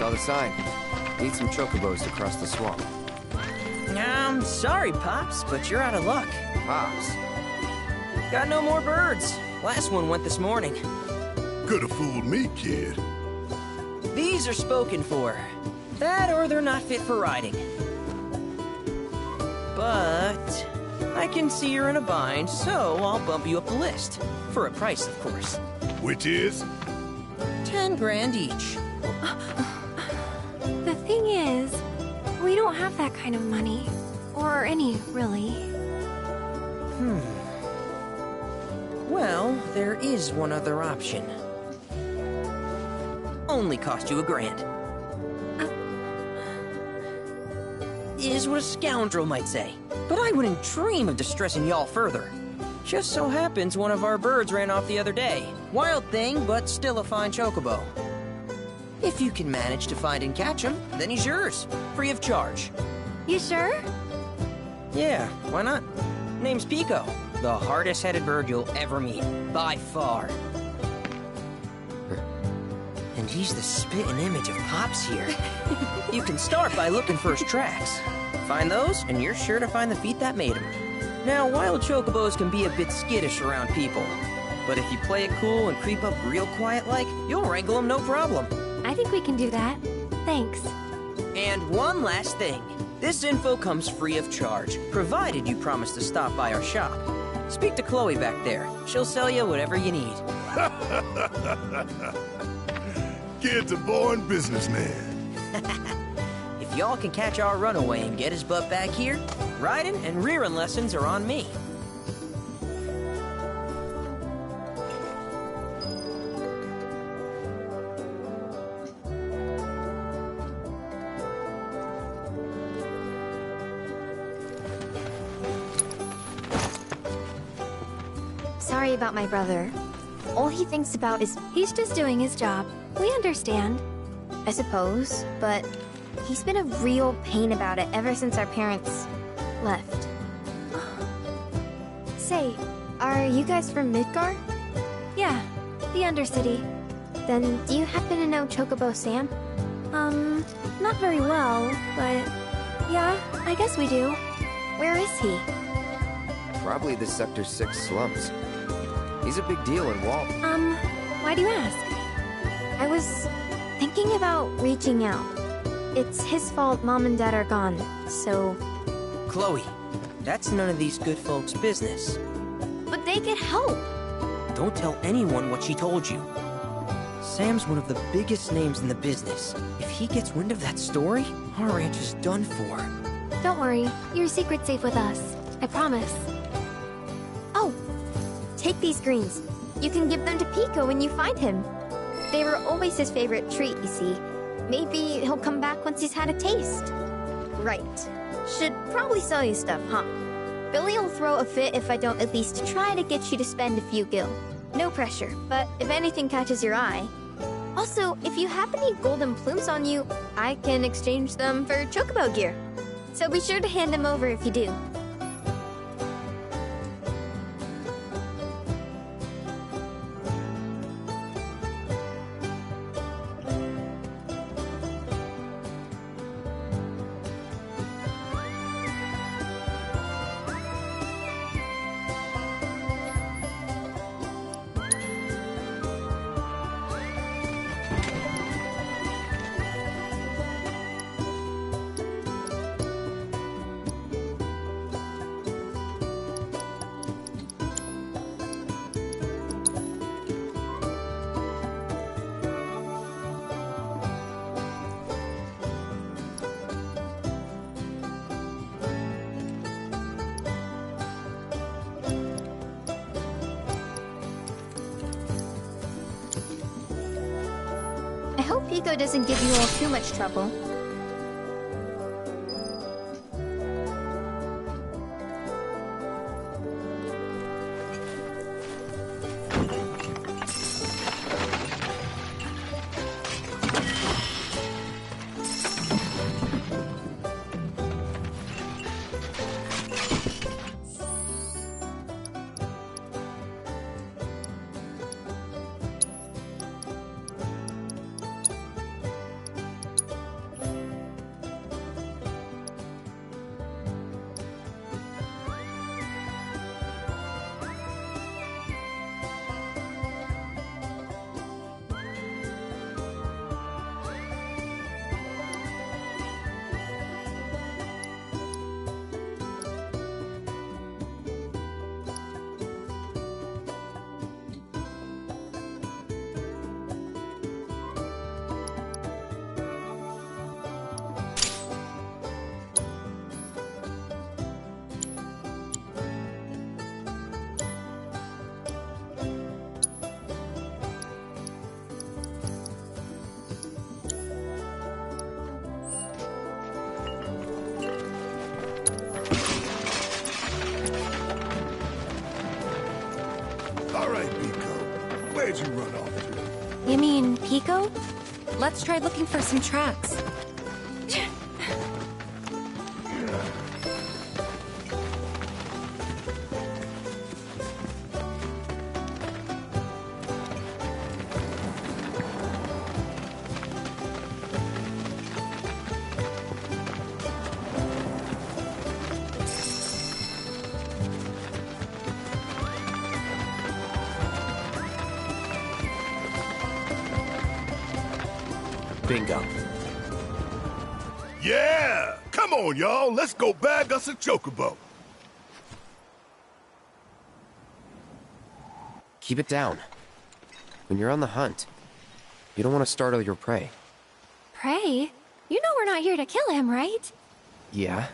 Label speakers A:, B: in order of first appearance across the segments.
A: Saw the sign. Need some chocobos to cross the swamp.
B: I'm sorry, Pops, but you're out of luck.
A: Pops.
B: Got no more birds. Last one went this morning.
C: Could've fooled me, kid.
B: These are spoken for. That or they're not fit for riding. But I can see you're in a bind, so I'll bump you up the list. For a price, of course.
C: Which is?
B: 10 grand each.
D: The thing is, we don't have that kind of money. Or any, really.
B: Well, there is one other option. Only cost you $1,000. Is what a scoundrel might say. But I wouldn't dream of distressing y'all further. Just so happens one of our birds ran off the other day. Wild thing, but still a fine chocobo. If you can manage to find and catch him, then he's yours. Free of charge.
D: You sure?
B: Yeah, why not? Name's Pico. The hardest-headed bird you'll ever meet. By far. And he's the spitting image of Pops here. You can start by looking for his tracks. Find those, and you're sure to find the feet that made him. Now, wild chocobos can be a bit skittish around people. But if you play it cool and creep up real quiet-like, you'll wrangle them no problem.
D: I think we can do that. Thanks.
B: And one last thing. This info comes free of charge, provided you promise to stop by our shop. Speak to Chloe back there. She'll sell you whatever you need.
C: Kid's a born businessman.
B: If y'all can catch our runaway and get his butt back here, riding and rearing lessons are on me.
D: Sorry about my brother. All he thinks about is he's just doing his job. We understand. I suppose, but he's been a real pain about it ever since our parents left. Say, are you guys from Midgar? Yeah, the Undercity. Then do you happen to know Chocobo Sam? Not very well, but yeah, I guess we do. Where is he?
A: Probably the Sector 6 slums. He's a big deal in Walt.
D: Why do you ask? I was thinking about reaching out. It's his fault Mom and Dad are gone, so...
B: Chloe, that's none of these good folks' business.
D: But they could help!
B: Don't tell anyone what she told you. Sam's one of the biggest names in the business. If he gets wind of that story, our ranch is done for.
D: Don't worry, your secret's safe with us. I promise. Oh! Take these greens. You can give them to Pico when you find him. They were always his favorite treat, you see. Maybe he'll come back once he's had a taste. Right. Should probably sell you stuff, huh? Billy'll throw a fit if I don't at least try to get you to spend a few gil. No pressure, but if anything catches your eye. Also, if you have any golden plumes on you, I can exchange them for chocobo gear. So be sure to hand them over if you do. I hope Pico doesn't give you all too much trouble.
C: All right, Pico. Where'd you run off to?
D: You mean Pico?
E: Let's try looking for some tracks.
A: Bingo.
C: Yeah! Come on, y'all. Let's go bag us a chocobo.
A: Keep it down. When you're on the hunt, you don't want to startle your prey.
D: Prey? You know we're not here to kill him, right?
A: Yeah?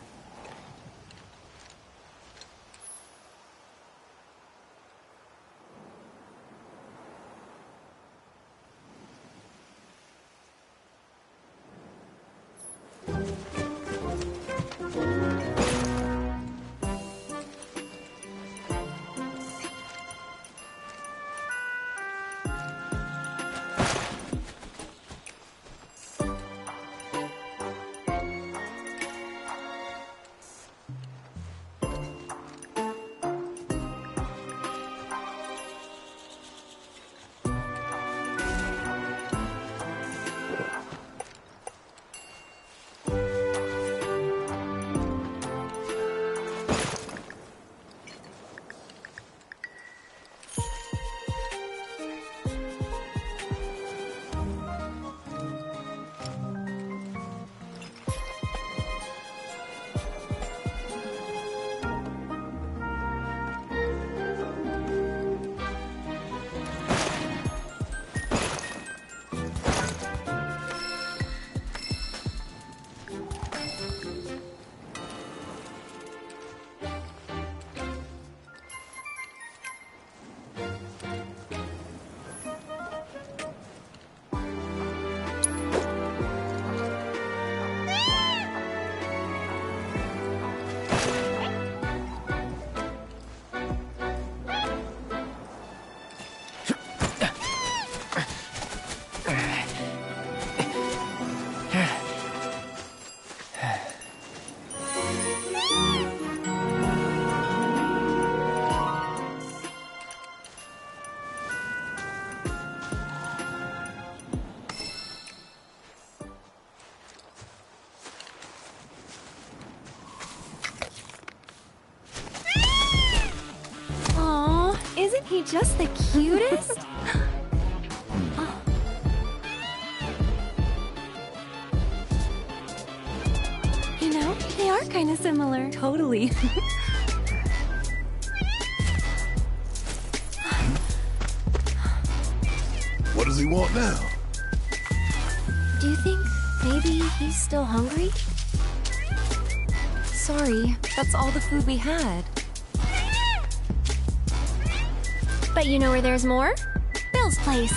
D: Isn't he just the cutest? Oh. You know, they are kind of similar.
E: Totally.
C: What does he want now?
D: Do you think maybe he's still hungry?
E: Sorry, that's all the food we had.
D: But you know where there's more? Bill's place.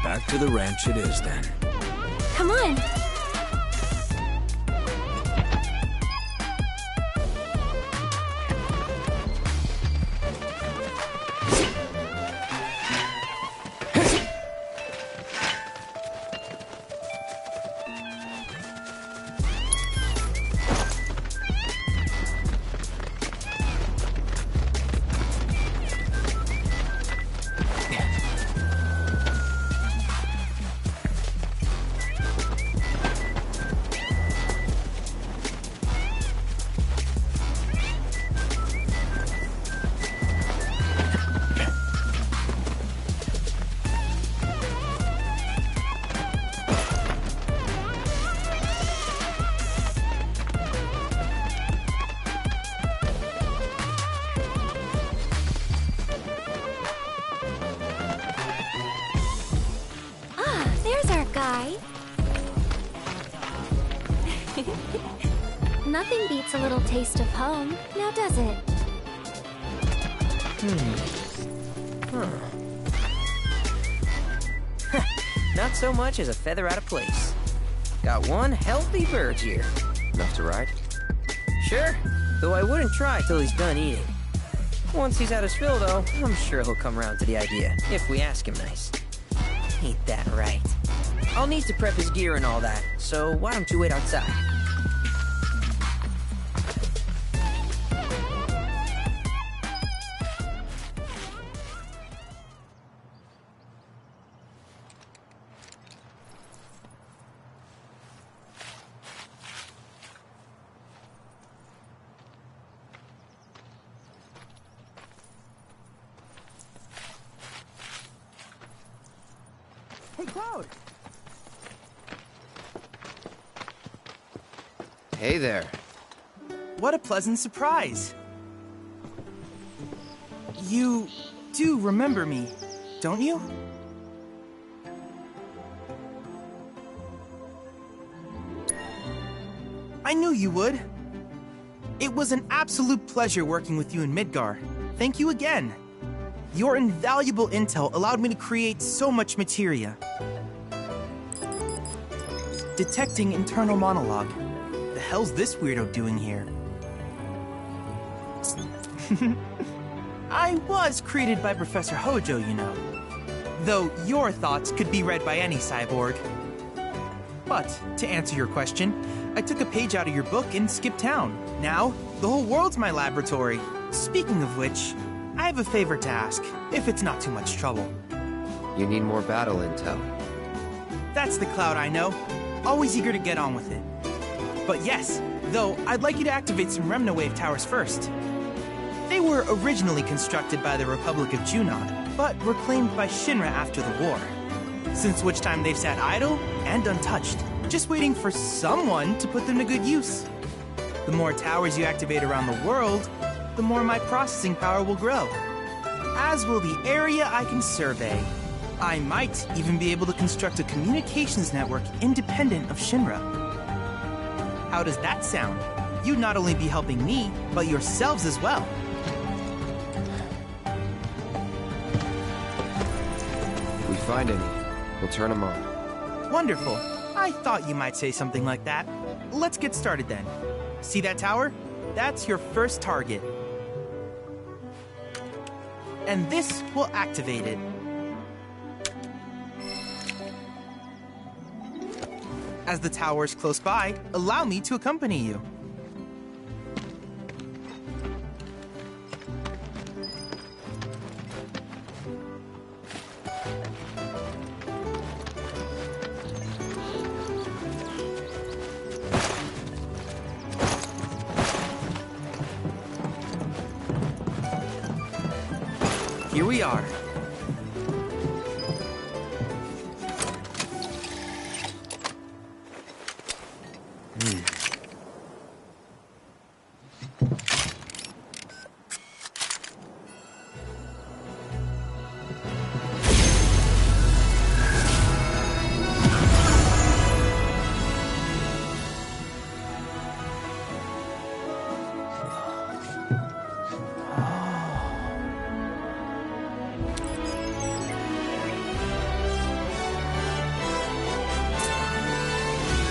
F: Back to the ranch it is then.
D: Come on. Nothing beats a little taste of home, now does it?
B: Not so much as a feather out of place. Got one healthy bird here.
A: Enough to ride?
B: Sure. Though I wouldn't try till he's done eating. Once he's had his fill, though, I'm sure he'll come around to the idea, if we ask him nice. Ain't that right? I'll need to prep his gear and all that, so why don't you wait outside?
G: Hey, Cloud!
A: Hey there.
G: What a pleasant surprise. You do remember me, don't you? I knew you would. It was an absolute pleasure working with you in Midgar. Thank you again. Your invaluable intel allowed me to create so much materia. Detecting internal monologue. The hell's this weirdo doing here? I was created by Professor Hojo, you know. Though your thoughts could be read by any cyborg. But, to answer your question, I took a page out of your book and skipped town. Now, the whole world's my laboratory. Speaking of which, I have a favor to ask, if it's not too much trouble.
A: You need more battle intel.
G: That's the Cloud I know. Always eager to get on with it. But yes, though, I'd like you to activate some Remna Wave towers first. They were originally constructed by the Republic of Junon, but were claimed by Shinra after the war. Since which time they've sat idle and untouched, just waiting for someone to put them to good use. The more towers you activate around the world, the more my processing power will grow. As will the area I can survey. I might even be able to construct a communications network independent of Shinra. How does that sound? You'd not only be helping me, but yourselves as well.
A: If we find any, we'll turn them on.
G: Wonderful. I thought you might say something like that. Let's get started then. See that tower? That's your first target. And this will activate it. As the tower is close by, allow me to accompany you. Here we are.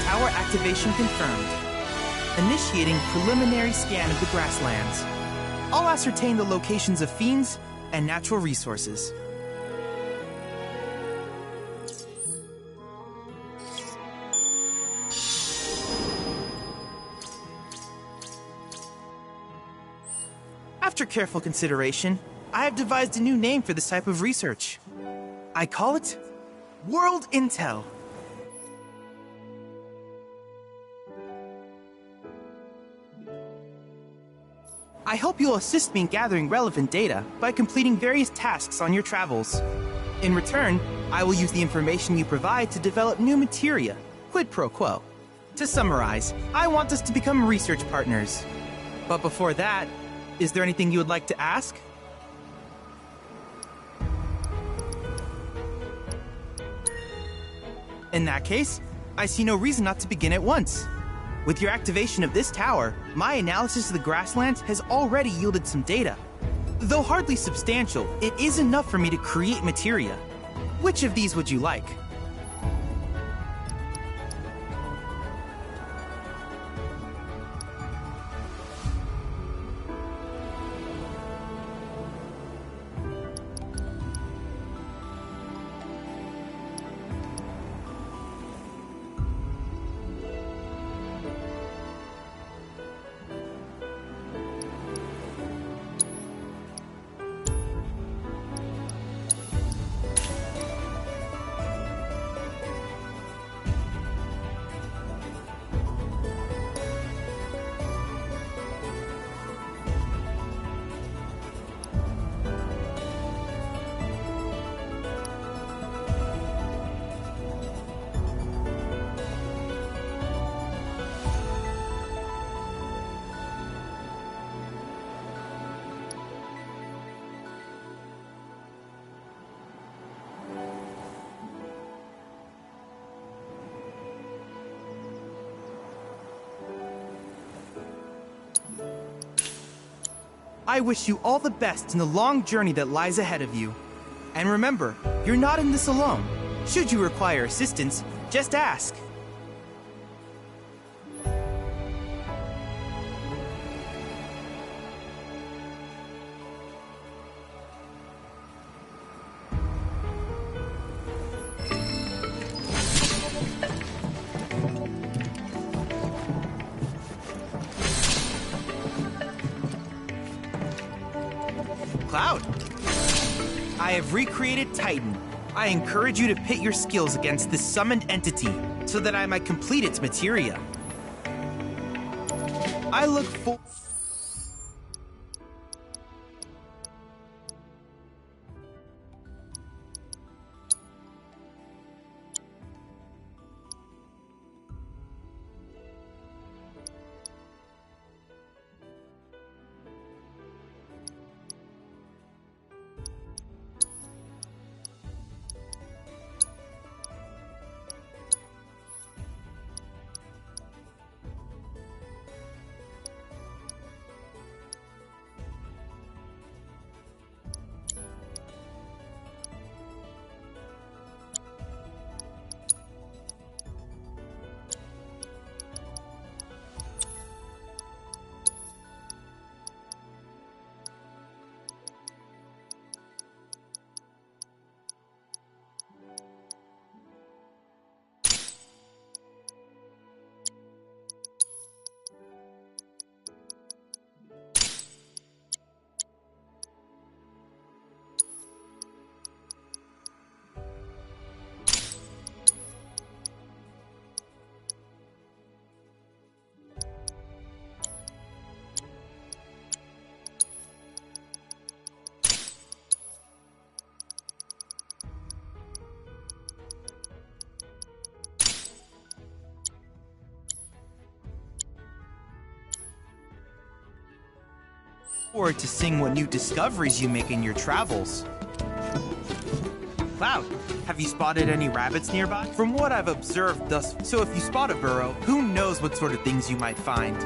G: Tower activation confirmed. Initiating preliminary scan of the grasslands. I'll ascertain the locations of fiends and natural resources. After careful consideration, I have devised a new name for this type of research. I call it World Intel. I hope you'll assist me in gathering relevant data by completing various tasks on your travels. In return, I will use the information you provide to develop new materia, quid pro quo. To summarize, I want us to become research partners. But before that, is there anything you would like to ask? In that case, I see no reason not to begin at once. With your activation of this tower, my analysis of the grasslands has already yielded some data. Though hardly substantial, it is enough for me to create materia. Which of these would you like? I wish you all the best in the long journey that lies ahead of you. And remember, you're not in this alone. Should you require assistance, just ask. Cloud, I have recreated Titan. I encourage you to pit your skills against this summoned entity so that I might complete its materia. I look for... forward to seeing what new discoveries you make in your travels. Cloud, have you spotted any rabbits nearby? From what I've observed thus, so if you spot a burrow, who knows what sort of things you might find.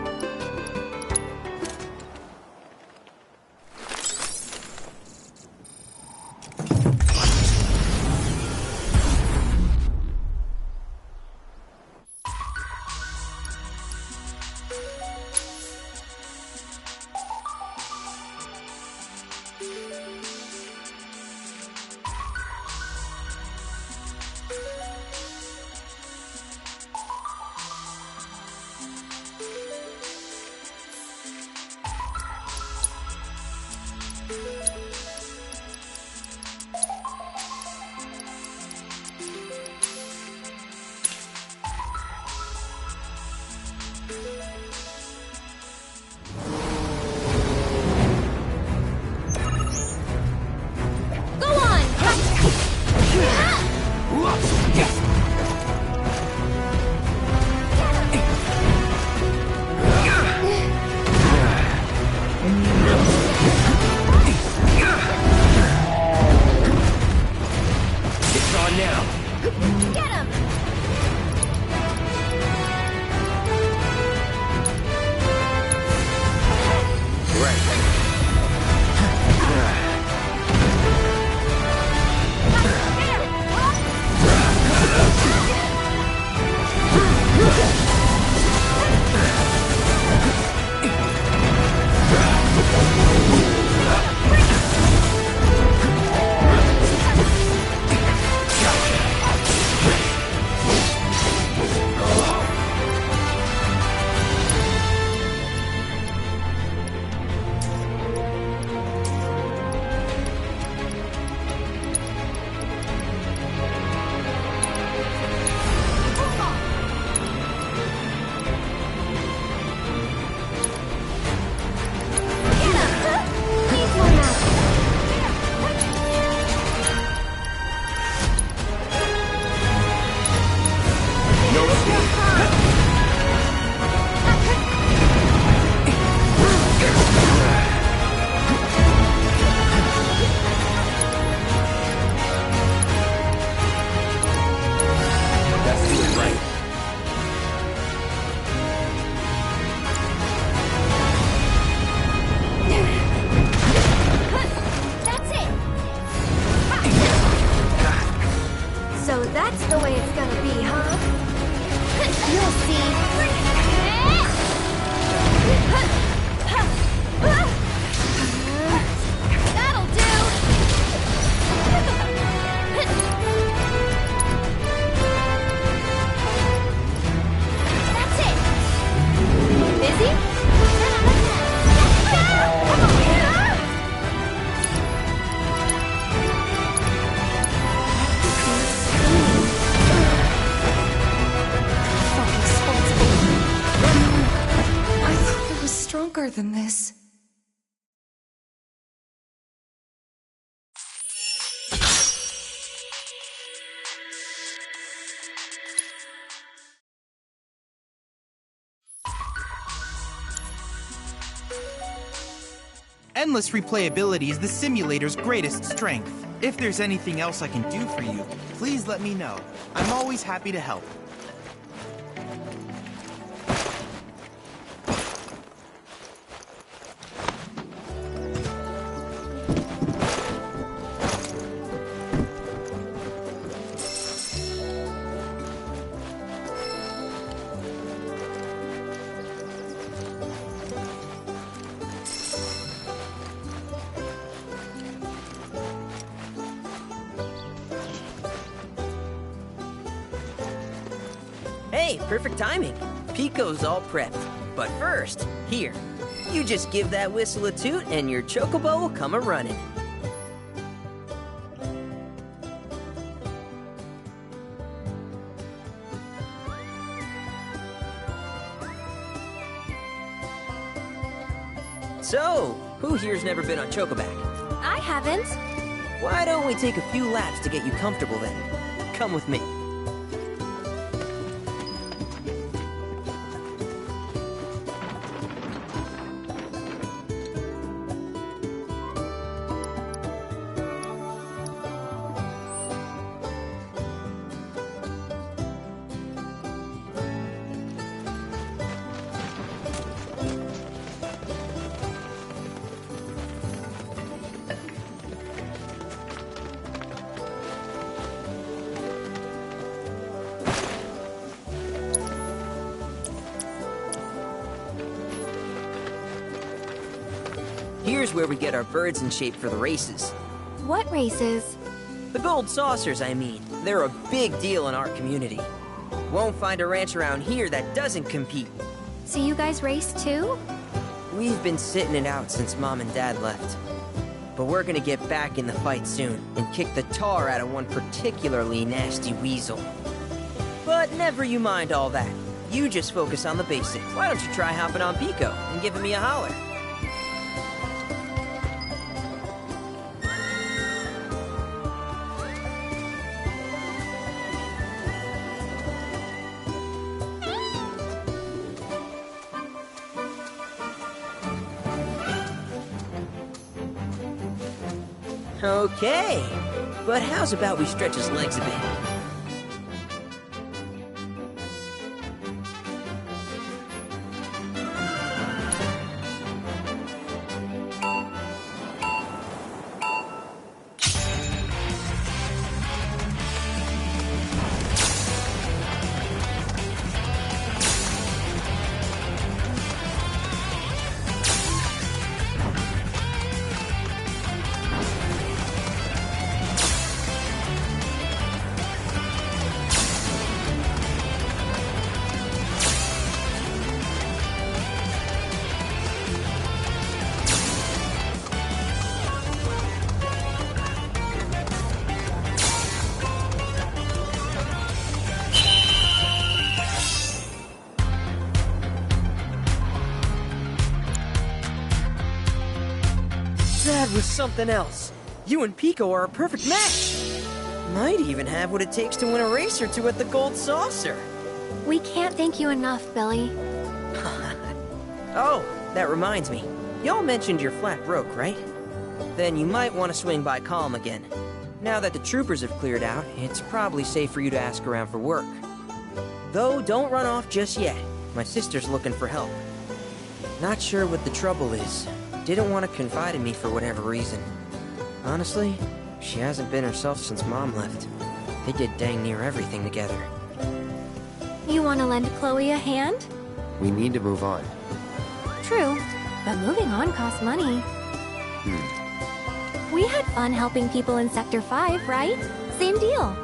D: the way it's gonna be, huh? You'll see. That'll do! That's it! Busy?
E: I thought it was stronger than this.
G: Endless replayability is the simulator's greatest strength. If there's anything else I can do for you, please let me know. I'm always happy to help.
B: Hey, perfect timing. Pico's all prepped. But first, here. You just give that whistle a toot and your chocobo will come a-running. So, who here's never been on Chocoback?
D: I haven't.
B: Why don't we take a few laps to get you comfortable then? Come with me. Here's where we get our birds in shape for the races.
D: What races?
B: The gold saucers, I mean. They're a big deal in our community. Won't find a ranch around here that doesn't compete.
D: So you guys race too?
B: We've been sitting it out since Mom and Dad left. But we're gonna get back in the fight soon and kick the tar out of one particularly nasty weasel. But never you mind all that. You just focus on the basics. Why don't you try hopping on Pico and giving me a holler? Okay, but how's about we stretch his legs a bit? That was something else. You and Pico are a perfect match. Might even have what it takes to win a race or two at the Gold Saucer.
D: We can't thank you enough, Billy.
B: Oh, that reminds me. Y'all mentioned you're flat broke, right? Then you might want to swing by Calm again. Now that the troopers have cleared out, it's probably safe for you to ask around for work. Though, don't run off just yet. My sister's looking for help. Not sure what the trouble is. Didn't want to confide in me for whatever reason. Honestly, she hasn't been herself since Mom left. They did dang near everything together.
D: You want to lend Chloe a hand?
A: We need to move on.
D: True, but moving on costs money. We had fun helping people in Sector 5, right? Same deal.